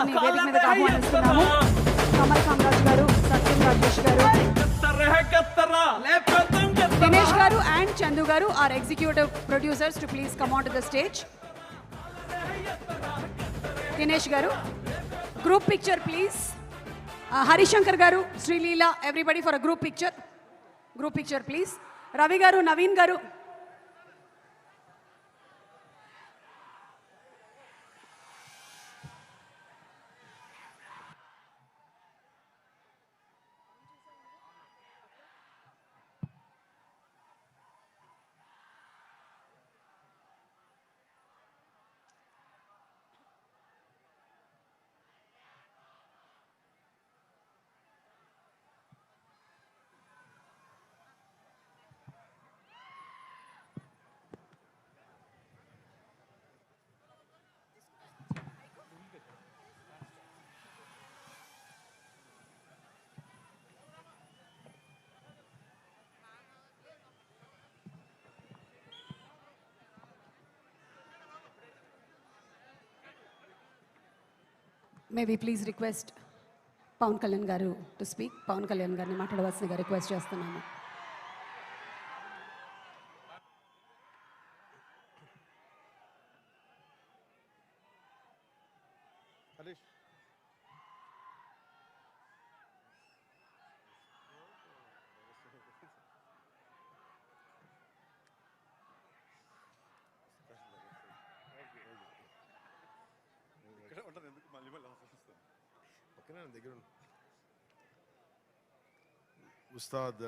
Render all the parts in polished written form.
వేదిక మీదకి ఆహ్వానిస్తున్నాము. కమల్ కామరాజ్ గారు, సత్యం రాజేష్ గారు, దినేష్ గారు అండ్ చందు గారు, our executive producers, to please come on to the stage. Dinesh గారు, group picture please. హరిశంకర్ గారు, Sreeleela, everybody for a group picture please. Ravi గారు, నవీన్ గారు, may we please request Pawan Kalyan గారు టు స్పీక్. పవన్ కళ్యాణ్ గారిని మాట్లాడవలసిందిగా రిక్వెస్ట్ చేస్తున్నాము. దగ్గర ఉస్తాద్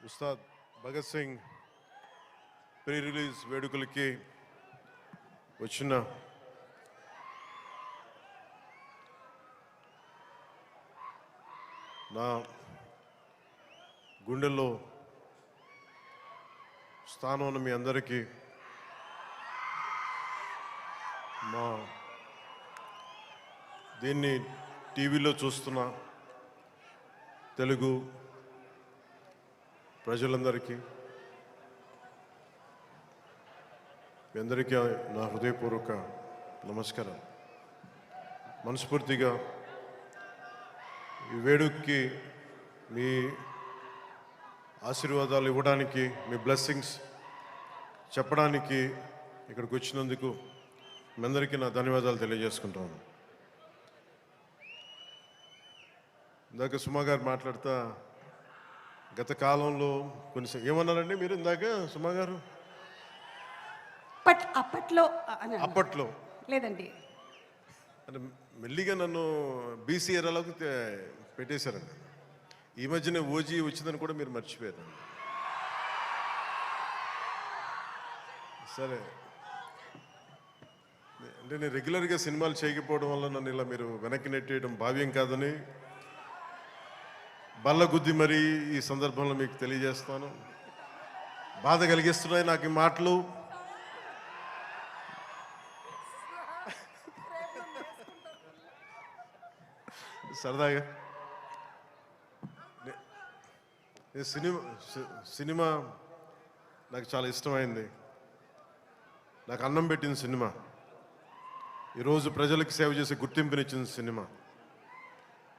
ఉస్తాద్ భగత్ సింగ్ ప్రీ రిలీజ్ వేడుకలకి వచ్చిన నా గుండెల్లో స్థానం ఉన్న మీ అందరికీ, మా దీన్ని టీవీలో చూస్తున్న తెలుగు ప్రజలందరికీ, మీ అందరికీ నా హృదయపూర్వక నమస్కారం. మనస్ఫూర్తిగా ఈ వేడుకకి మీ ఆశీర్వాదాలు ఇవ్వడానికి, మీ బ్లెస్సింగ్స్ చెప్పడానికి ఇక్కడికి వచ్చినందుకు మీ అందరికీ నా ధన్యవాదాలు తెలియజేసుకుంటాను. ఇందాక సుమా గారు మాట్లాడుతా గత కాలంలో కొన్ని ఏమన్నారండి మీరు ఇందాక సుమా గారు? అప్పట్లో లేదండి, అంటే మెల్లిగా నన్ను బీసీ ఏరాలోకి పెట్టేశారండి. ఈ మధ్యనే ఓజీ వచ్చిందని కూడా మీరు మర్చిపోయారు. సరే, అంటే నేను రెగ్యులర్గా సినిమాలు చేయకపోవడం వల్ల నన్ను ఇలా మీరు వెనక్కి నెట్టేయడం భావ్యం కాదని బల్లగుద్ది మరీ ఈ సందర్భంలో మీకు తెలియజేస్తాను. బాధ కలిగిస్తున్నాయి నాకు ఈ మాటలు. సరదాగా సినిమా నాకు చాలా ఇష్టమైంది. నాకు అన్నం పెట్టిన సినిమా, ఈరోజు ప్రజలకు సేవ చేసే గుర్తింపునిచ్చిన సినిమా.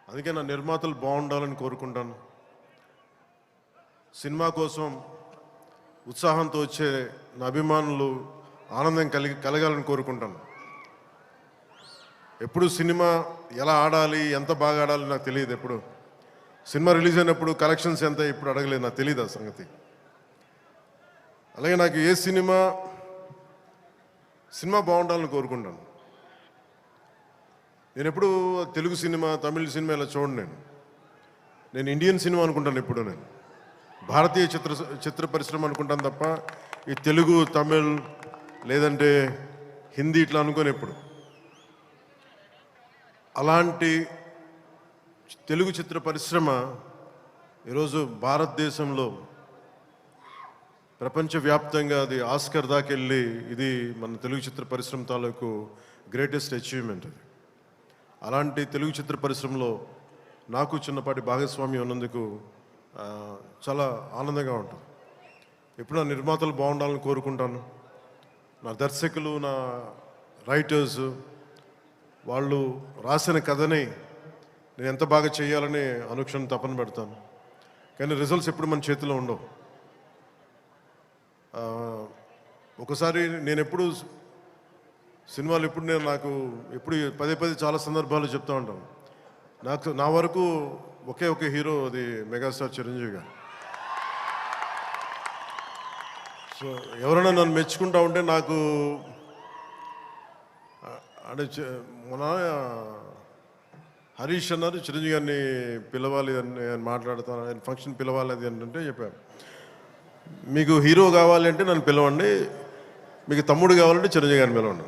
అందుకే నా నిర్మాతలు బాగుండాలని కోరుకుంటాను. సినిమా కోసం ఉత్సాహంతో వచ్చే నా అభిమానులు ఆనందం కలగాలని కోరుకుంటాను. ఎప్పుడు సినిమా ఎలా ఆడాలి, ఎంత బాగా ఆడాలి నాకు తెలియదు. ఎప్పుడు సినిమా రిలీజ్ అయినప్పుడు కలెక్షన్స్ ఎంత ఇప్పుడు అడగలేదు, నాకు తెలియదు ఆ సంగతి. అలాగే నాకు ఏ సినిమా బాగుండాలని కోరుకుంటాను. నేను ఎప్పుడు తెలుగు సినిమా, తమిళ సినిమా ఇలా చూడండి. నేను ఇండియన్ సినిమా అనుకుంటాను. ఎప్పుడు నేను భారతీయ చిత్ర పరిశ్రమ అనుకుంటాను తప్ప ఈ తెలుగు, తమిళ్ లేదంటే హిందీ ఇట్లా అనుకోని ఎప్పుడు. అలాంటి తెలుగు చిత్ర పరిశ్రమ ఈరోజు భారతదేశంలో ప్రపంచవ్యాప్తంగా అది ఆస్కర్ దాకా వెళ్ళి, ఇది మన తెలుగు చిత్ర పరిశ్రమ తాలూకు గ్రేటెస్ట్ అచీవ్మెంట్ అది. అలాంటి తెలుగు చిత్ర పరిశ్రమలో నాకు చిన్నపాటి భాగస్వామ్యం ఉన్నందుకు చాలా ఆనందంగా ఉంటుంది. ఎప్పుడు నా నిర్మాతలు బాగుండాలని కోరుకుంటాను. నా దర్శకులు, నా రైటర్స్, వాళ్ళు రాసిన కథని నేను ఎంత బాగా చేయాలని అనుక్షణం తపన పెడతాను. కానీ రిజల్ట్స్ ఎప్పుడు మన చేతిలో ఉండవు. ఒకసారి నేను ఎప్పుడు సినిమాలు ఎప్పుడు నాకు ఎప్పుడు పదే చాలా సందర్భాలు చెప్తూ ఉంటాను. నా వరకు ఒకే హీరో, అది మెగాస్టార్ చిరంజీవి గారు. సో ఎవరైనా నన్ను మెచ్చుకుంటా ఉంటే నాకు అంటే మన హరీష్ అన్నారు చిరంజీవి గారిని పిలవాలి అని నేను మాట్లాడతాను, ఆయన ఫంక్షన్ పిలవాలి అది అంటే చెప్పాను, మీకు హీరో కావాలి అంటే నన్ను పిలవండి, మీకు తమ్ముడు కావాలంటే చిరంజీవి గారిని పిలవండి.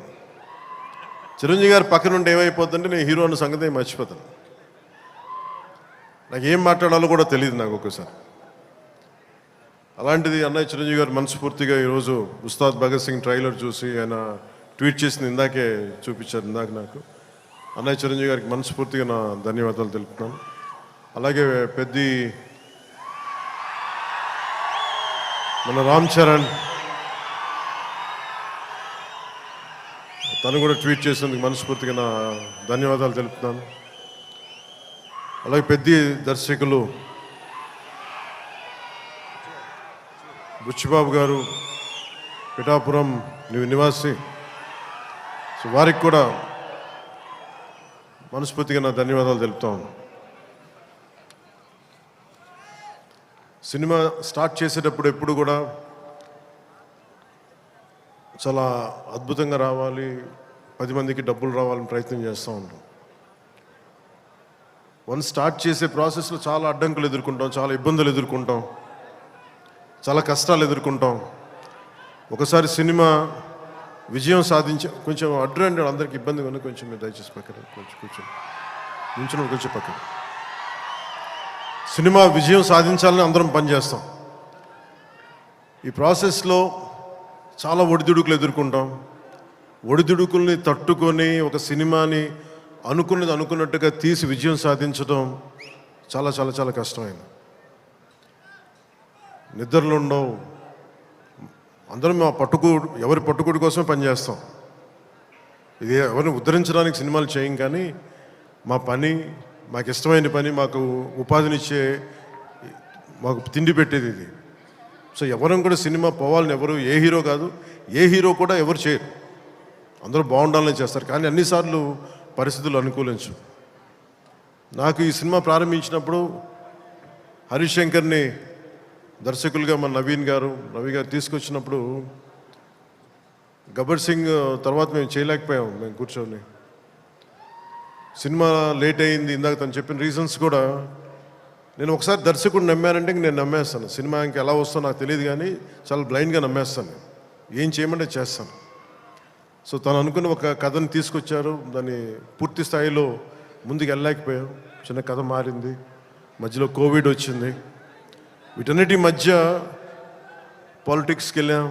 చిరంజీవి గారు పక్కన ఉంటే ఏమైపోతుందంటే నేను హీరో అన్న సంగతి మర్చిపోతాను. నాకు ఏం మాట్లాడాలో కూడా తెలియదు నాకు ఒక్కసారి. అలాంటిది అన్నయ్య చిరంజీవి గారు మనస్ఫూర్తిగా ఈరోజు ఉస్తాద్ భగత్ సింగ్ ట్రైలర్ చూసి ఆయన ట్వీట్ చేసింది ఇందాకే చూపించారు నాకు. అన్నయ్య చిరంజీవి గారికి మనస్ఫూర్తిగా నా ధన్యవాదాలు తెలుపుతున్నాను. అలాగే మన రామ్ చరణ్ తను కూడా ట్వీట్ చేసినందుకు మనస్ఫూర్తిగా నా ధన్యవాదాలు తెలుపుతున్నాను. అలాగే దర్శకులు బుచ్చిబాబు గారు, పిఠాపురం నివాసి, సో వారికి కూడా మనస్ఫూర్తిగా నా ధన్యవాదాలు తెలుపుతాను. సినిమా స్టార్ట్ చేసేటప్పుడు ఎప్పుడు కూడా చాలా అద్భుతంగా రావాలి, 10 మందికి డబ్బులు రావాలని ప్రయత్నం చేస్తూ ఉంటాం. వన్స్ స్టార్ట్ చేసే ప్రాసెస్లో చాలా అడ్డంకులు ఎదుర్కొంటాం, చాలా ఇబ్బందులు ఎదుర్కొంటాం, చాలా కష్టాలు ఎదుర్కొంటాం. ఒకసారి సినిమా విజయం కొంచెం అడ్డు అందరికి ఇబ్బంది ఉంది, కొంచెం మీరు దయచేసి పక్కన కొంచెం పక్కన. సినిమా విజయం సాధించాలని అందరం పనిచేస్తాం. ఈ ప్రాసెస్లో చాలా ఒడిదుడుకులు ఎదుర్కొంటాం. ఒడిదుడుకుల్ని తట్టుకొని ఒక సినిమాని అనుకున్నట్టుగా తీసి విజయం సాధించడం చాలా కష్టమైంది. నిద్రలు ఉండవు. అందరం ఎవరి పట్టుకుడి కోసమే పనిచేస్తాం. ఇది ఎవరిని ఉద్ధరించడానికి సినిమాలు చేయం, కానీ మా పని, మాకు ఇష్టమైన పని, మాకు ఉపాధినిచ్చే, మాకు తిండి పెట్టేది ఇది. సో ఎవరం కూడా సినిమా పోవాలని ఎవరు, ఏ హీరో కాదు, ఏ హీరో కూడా ఎవరు చేయరు. అందరూ బాగుండాలని చేస్తారు, కానీ అన్నిసార్లు పరిస్థితులు అనుకూలించు. నాకు ఈ సినిమా ప్రారంభించినప్పుడు హరీష్ శంకర్ని దర్శకులుగా మన రవి గారు తీసుకొచ్చినప్పుడు గబ్బర్ సింగ్ తర్వాత మేము చేయలేకపోయాం. మేము కూర్చొని సినిమా లేట్ అయింది. ఇందాక తను చెప్పిన రీజన్స్ కూడా నేను ఒకసారి దర్శకుడు నమ్మానంటే నేను నమ్మేస్తాను. సినిమా ఇంకా ఎలా వస్తుందో నాకు తెలియదు, కానీ చాలా బ్లైండ్గా నమ్మేస్తాను. ఏం చేయమంటే చేస్తాను. సో తను అనుకున్న ఒక కథను తీసుకొచ్చారు, దాన్ని పూర్తి స్థాయిలో ముందుకు వెళ్ళలేకపోయాం. చిన్న కథ మారింది, మధ్యలో కోవిడ్ వచ్చింది. వీటన్నిటి మధ్య పాలిటిక్స్కి వెళ్ళాం.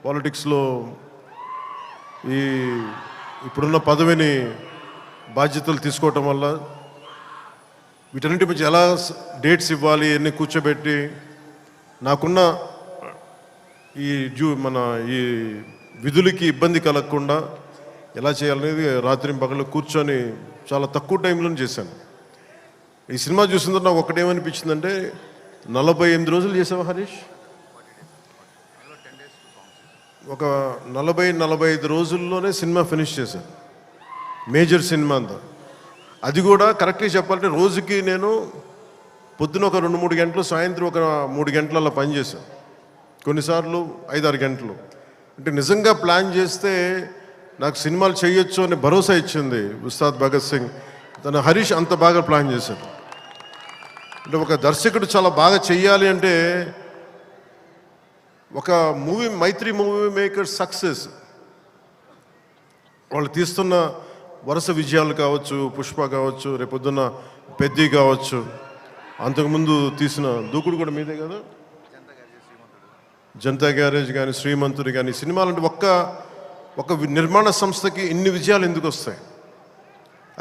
పాలిటిక్స్లో ఇప్పుడున్న పదవిని బాధ్యతలు తీసుకోవటం వల్ల వీటన్నిటి మధ్య ఎలా డేట్స్ ఇవ్వాలి అన్నీ కూర్చోబెట్టి నాకున్న మన విధులకి ఇబ్బంది కలగకుండా ఎలా చేయాలనేది రాత్రి పగలు కూర్చొని చాలా తక్కువ టైంలో చేశాను. ఈ సినిమా చూసిన తర్వాత నాకు ఒకటేమనిపించిందంటే, 48 రోజులు చేసావా హరీష్? ఒక 40-45 రోజుల్లోనే సినిమా ఫినిష్ చేశాను, మేజర్ సినిమా అంతా. అది కూడా కరెక్ట్గా చెప్పాలంటే రోజుకి నేను పొద్దున ఒక 2-3 గంటలు, సాయంత్రం ఒక 3 గంటలు అలా పనిచేశాను. కొన్నిసార్లు 5-6 గంటలు. అంటే నిజంగా ప్లాన్ చేస్తే నాకు సినిమాలు చేయొచ్చు అని భరోసా ఇచ్చింది ఉస్తాద్ భగత్ సింగ్. తన హరీష్ అంత బాగా ప్లాన్ చేశాడు. అంటే ఒక దర్శకుడు చాలా బాగా చెయ్యాలి అంటే ఒక మైత్రి మూవీ మేకర్ సక్సెస్, వాళ్ళు తీస్తున్న వరుస విజయాలు కావచ్చు, పుష్ప కావచ్చు, రేపొద్దున్న పెద్ది కావచ్చు, అంతకుముందు తీసిన దూకుడు కూడా మీదే కదా, జనతా గ్యారేజ్ కానీ, శ్రీమంతుడు కానీ, సినిమాలు అంటే ఒక నిర్మాణ సంస్థకి ఇన్ని విజయాలు ఎందుకు వస్తాయి?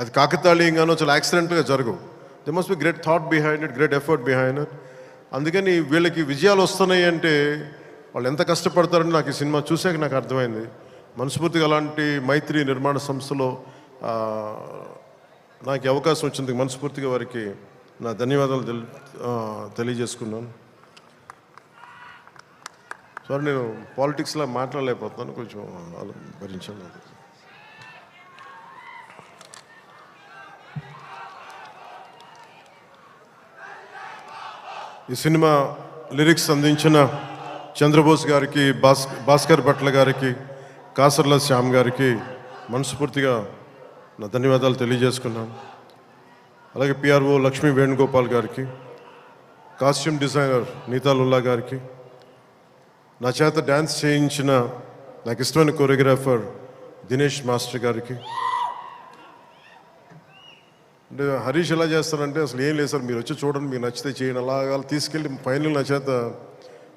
అది కాకతాళీయంగానో చాలా యాక్సిడెంట్గా జరగవు. They must be great thought behind it, great effort behind it. అందుకని వీళ్ళకి విజయాలు వస్తున్నాయి అంటే వాళ్ళు ఎంత కష్టపడతారని నాకు ఈ సినిమా చూసాక నాకు అర్థమైంది. మనస్ఫూర్తిగా అలాంటి మైత్రి నిర్మాణ సంస్థలో నాకు ఈ అవకాశం వచ్చింది. మనస్ఫూర్తిగా వారికి నా ధన్యవాదాలు తెలియజేసుకున్నాను. సార్ నేను పాలిటిక్స్లో మాట్లాడలేకపోతున్నాను, కొంచెం భరించాను. ఈ సినిమా లిరిక్స్ అందించిన చంద్రబోస్ గారికి, భాస్కర్ భట్ల గారికి, కాసర్ల శ్యామ్ గారికి మనస్ఫూర్తిగా నా ధన్యవాదాలు తెలియజేసుకున్నాను. అలాగే పిఆర్ఓ లక్ష్మీ వేణుగోపాల్ గారికి, కాస్ట్యూమ్ డిజైనర్ నీతాలుల్లా గారికి, నా చేత డ్యాన్స్ చేయించిన నాకు ఇష్టమైన కొరియోగ్రాఫర్ దినేష్ మాస్టర్ గారికి. అంటే హరీష్ ఎలా చేస్తారంటే అసలు ఏం లేదు సార్, మీరు వచ్చి చూడండి, మీకు నచ్చితే చేయండి, అలాగా తీసుకెళ్ళి ఫైనల్ నా చేత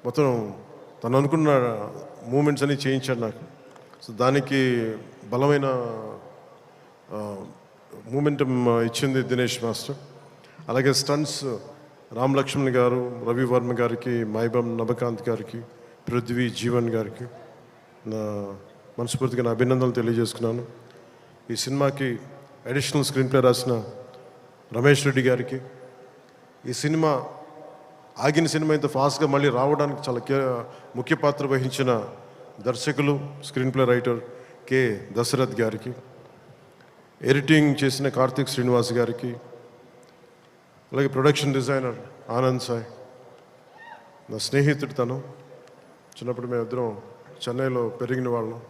మొత్తం తను అనుకున్న మూమెంట్స్ అన్ని చేయించాడు నాకు. సో దానికి బలమైన మూమెంటం ఇచ్చింది దినేష్ మాస్టర్. అలాగే స్టంట్స్ రామ్ లక్ష్మణ్ గారు, రవి వర్మ గారికి, మైబమ్ నబకాంత్ గారికి, పృథ్వీ జీవన్ గారికి నా మనస్ఫూర్తిగా నా అభినందనలు తెలియజేసుకున్నాను. ఈ సినిమాకి అడిషనల్ స్క్రీన్ ప్లే రాసిన రమేష్ రెడ్డి గారికి, ఈ సినిమా ఆగిన సినిమా ఇంత ఫాస్ట్గా మళ్ళీ రావడానికి చాలా ముఖ్య పాత్ర వహించిన దర్శకులు, screen play writer K Dashrath గారికి, ఎడిటింగ్ చేసిన కార్తిక్ శ్రీనివాస్ గారికి, అలాగే ప్రొడక్షన్ డిజైనర్ ఆనంద్ సాయ్, నా స్నేహితుడు తను. చిన్నప్పుడు మేమిద్దరం చెన్నైలో పెరిగిన వాళ్ళం.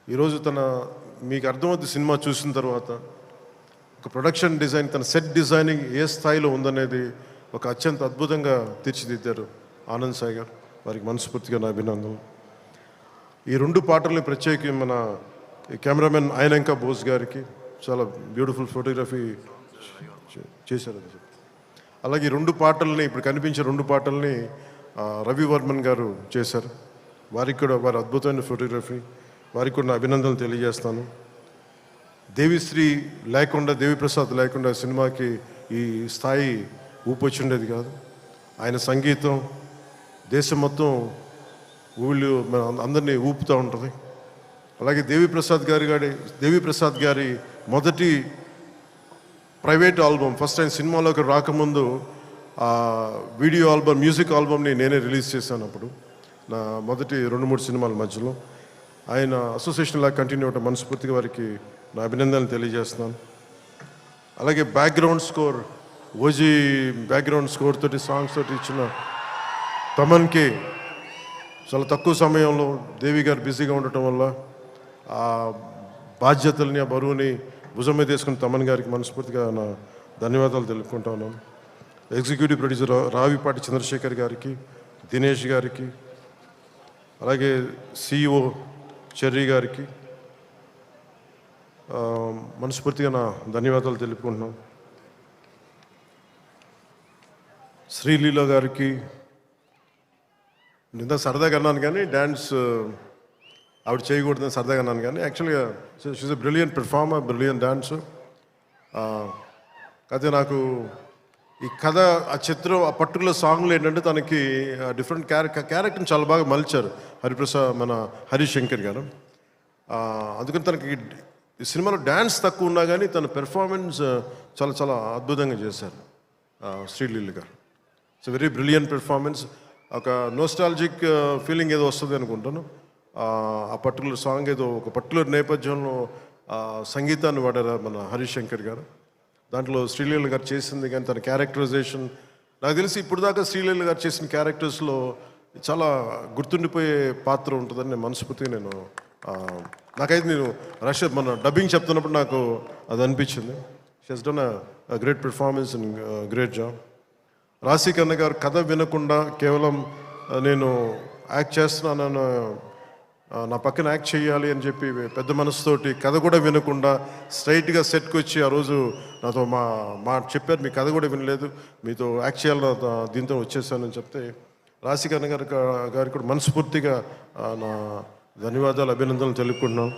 ఈరోజు మీకు అర్థమవుతుంది సినిమా చూసిన తర్వాత ఒక ప్రొడక్షన్ డిజైన్, తన సెట్ డిజైనింగ్ ఏ స్థాయిలో ఉందనేది ఒక అత్యంత అద్భుతంగా తీర్చిదిద్దారు ఆనంద్ సాయి గారు. వారికి మనస్ఫూర్తిగా నా అభినందనలు. ఈ 2 పాటల్ని ప్రత్యేకి మన కెమెరామెన్ ఆయనంక బోస్ గారికి చాలా బ్యూటిఫుల్ ఫోటోగ్రఫీ చేశారని చెప్పి, అలాగే ఈ 2 పాటల్ని ఇప్పుడు కనిపించే 2 పాటల్ని రవి వర్మన్ గారు చేశారు. వారికి కూడా వారి అద్భుతమైన ఫోటోగ్రఫీ, వారికి కూడా నా అభినందనలు తెలియజేస్తాను. దేవిశ్రీ లేకుండా, దేవిప్రసాద్ లేకుండా సినిమాకి ఈ స్థాయి ఊపొచ్చిండేది కాదు. ఆయన సంగీతం దేశం మొత్తం ఊళ్ళు అందరినీ ఊపుతూ ఉంటుంది. అలాగే దేవిప్రసాద్ గారి మొదటి ప్రైవేట్ ఆల్బమ్, ఫస్ట్ ఆయన సినిమాలోకి రాకముందు వీడియో ఆల్బమ్, మ్యూజిక్ ఆల్బమ్ని నేనే రిలీజ్ చేశాను. అప్పుడు నా మొదటి 2-3 సినిమాల మధ్యలో ఆయన అసోసియేషన్ లాగా కంటిన్యూ అవడం మనస్ఫూర్తిగా వారికి నా అభినందనలు తెలియజేస్తున్నాను. అలాగే background score, OG background score తోటి, సాంగ్స్ తోటి ఇచ్చిన తమన్కి చాలా తక్కువ సమయంలో దేవి గారు బిజీగా ఉండటం వల్ల ఆ బాధ్యతల్ని, ఆ బరువుని భుజం మీద తీసుకుని తమన్ గారికి మనస్ఫూర్తిగా నా ధన్యవాదాలు తెలుపుకుంటా ఉన్నాను. ఎగ్జిక్యూటివ్ ప్రొడ్యూసర్ రావిపాటి చంద్రశేఖర్ గారికి, దినేష్ గారికి, అలాగే సిఇఓ చెర్రీ గారికి మనస్ఫూర్తిగా నా ధన్యవాదాలు తెలుపుకుంటున్నాం. శ్రీలీల గారికి నిన్న సరదాగా అన్నాను, కానీ డ్యాన్స్ ఆవిడ చేయకూడదని సరదాగా అన్నాను, కానీ యాక్చువల్గా she's a brilliant performer, brilliant dancer. అయితే నాకు ఈ కథ, ఆ చిత్రం, ఆ పర్టికులర్ సాంగ్లో ఏంటంటే తనకి డిఫరెంట్ క్యారెక్టర్ని చాలా బాగా మలిచారు మన హరీష్ శంకర్ గారు. అందుకని తనకి ఈ సినిమాలో డ్యాన్స్ తక్కువ ఉన్నా కానీ తన పెర్ఫార్మెన్స్ చాలా చాలా అద్భుతంగా చేశారు శ్రీలీల గారు. It's very brilliant performance. ఒక నోస్టాలజిక్ ఫీలింగ్ ఏదో వస్తుంది అనుకుంటాను. ఆ పర్టికులర్ సాంగ్ ఏదో ఒక పర్టికులర్ నేపథ్యంలో సంగీతాన్ని వాడారు మన హరీష్ శంకర్ గారు. దాంట్లో శ్రీలీల గారు చేసింది కానీ తన క్యారెక్టరైజేషన్, నాకు తెలిసి ఇప్పుడు దాకా శ్రీలీల గారు చేసిన క్యారెక్టర్స్లో చాలా గుర్తుండిపోయే పాత్ర ఉంటుందని నేను మనస్ఫూర్తిగా నాకైతే నేను మన డబ్బింగ్ చెప్తున్నప్పుడు నాకు అది అనిపించింది. She has done a great performance and great job. రాశి కన్న గారు కథ వినకుండా కేవలం నేను యాక్ట్ చేస్తున్నాను, నా పక్కన యాక్ట్ చేయాలి అని చెప్పి పెద్ద మనసుతోటి కథ కూడా వినకుండా స్ట్రైట్గా సెట్కి వచ్చి ఆ రోజు నాతో మా చెప్పారు, మీ కథ కూడా వినలేదు, మీతో యాక్ట్ చేయాలని దీంతో వచ్చేసానని చెప్తే రాశి కన్న గారికి కూడా మనస్ఫూర్తిగా నా ధన్యవాదాలు, అభినందనలు తెలుపుకుంటున్నాం.